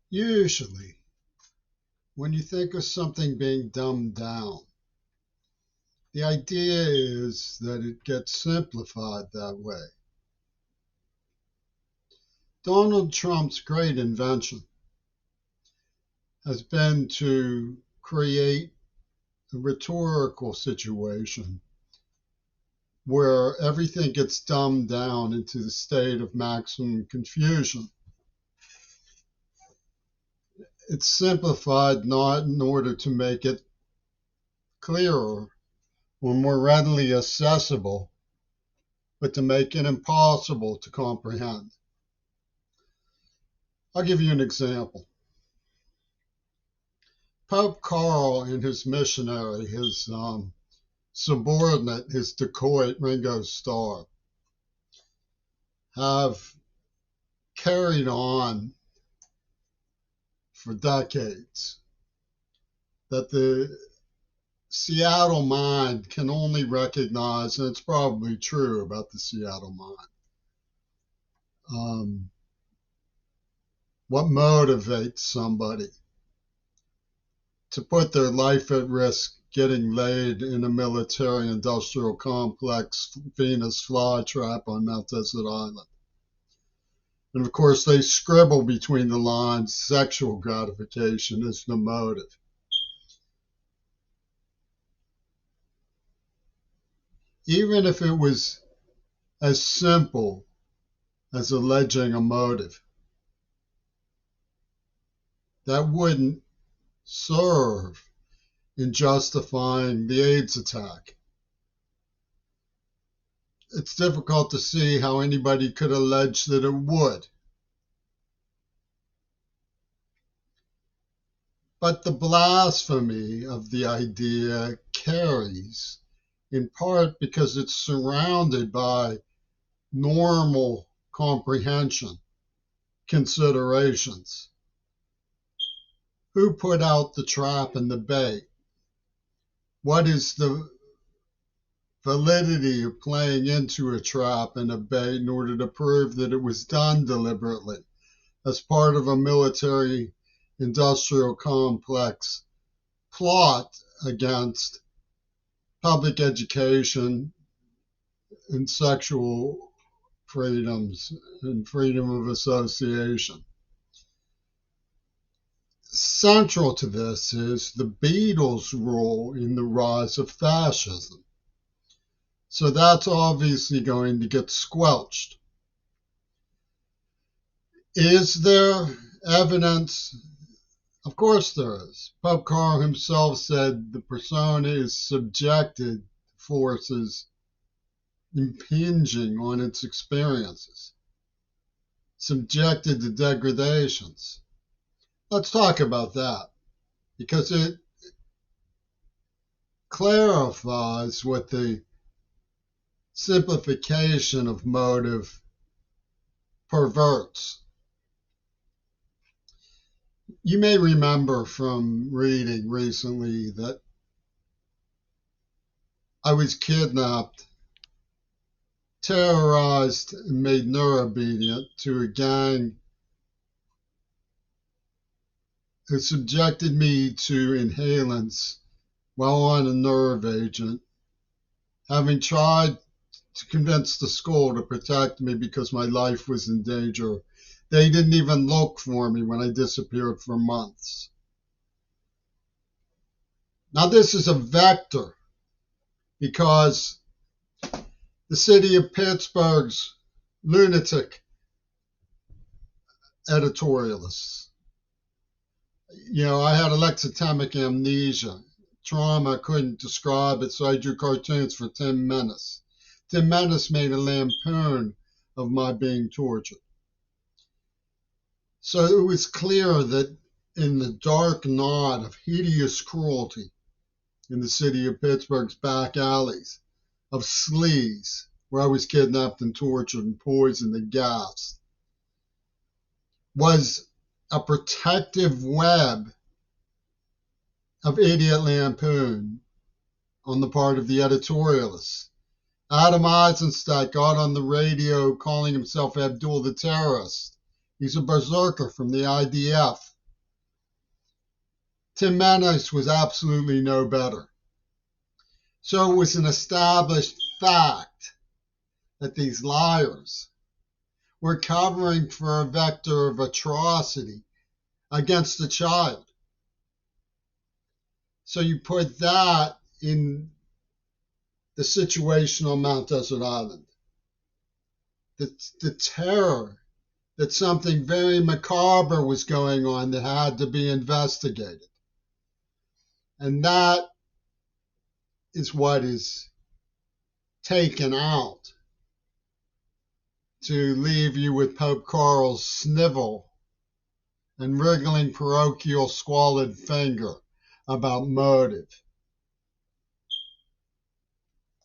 Usually, when you think of something being dumbed down, the idea is that it gets simplified that way. Donald Trump's great invention has been to create a rhetorical situation where everything gets dumbed down into the state of maximum confusion. It's simplified not in order to make it clearer or more readily accessible, but to make it impossible to comprehend. I'll give you an example. Pope Carl and his missionary, his subordinate, his dacoit, Ringo Starr, have carried on for decades that the Seattle mind can only recognize, and it's probably true about the Seattle mind, what motivates somebody to put their life at risk getting laid in a military industrial complex Venus flytrap on Mount Desert Island. And of course, they scribble between the lines, sexual gratification is the motive. Even if it was as simple as alleging a motive, that wouldn't serve in justifying the AIDS attack. It's difficult to see how anybody could allege that it would. But the blasphemy of the idea carries, in part because it's surrounded by normal comprehension considerations. Who put out the trap and the bait? What is the validity of playing into a trap and a bait in order to prove that it was done deliberately as part of a military industrial complex plot against public education and sexual freedoms and freedom of association? Central to this is the Beatles' role in the rise of fascism. So that's obviously going to get squelched. Is there evidence? Of course there is. Pope Carl himself said the persona is subjected to forces impinging on its experiences, subjected to degradations. Let's talk about that, because it clarifies what the simplification of motive perverts. You may remember from reading recently that I was kidnapped, terrorized, and made neurobedient to a gang who subjected me to inhalants while on a nerve agent, having tried to convince the school to protect me because my life was in danger. They didn't even look for me when I disappeared for months. Now, this is a vector because the city of Pittsburgh's lunatic editorialists, I had alexithymic amnesia, trauma, couldn't describe it, so I drew cartoons for Tim Menace. Tim Menace made a lampoon of my being tortured. So it was clear that in the dark knot of hideous cruelty in the city of Pittsburgh's back alleys, of sleaze, where I was kidnapped and tortured and poisoned and gassed, was a protective web of idiot lampoon on the part of the editorialists. Adam Eisenstadt got on the radio calling himself Abdul the Terrorist. He's a berserker from the IDF. Tim Menace was absolutely no better. So it was an established fact that these liars were covering for a vector of atrocity against a child. So you put that in the situation on Mount Desert Island. The terror that something very macabre was going on that had to be investigated. And that is what is taken out to leave you with Pope Carl's snivel and wriggling parochial squalid finger about motive.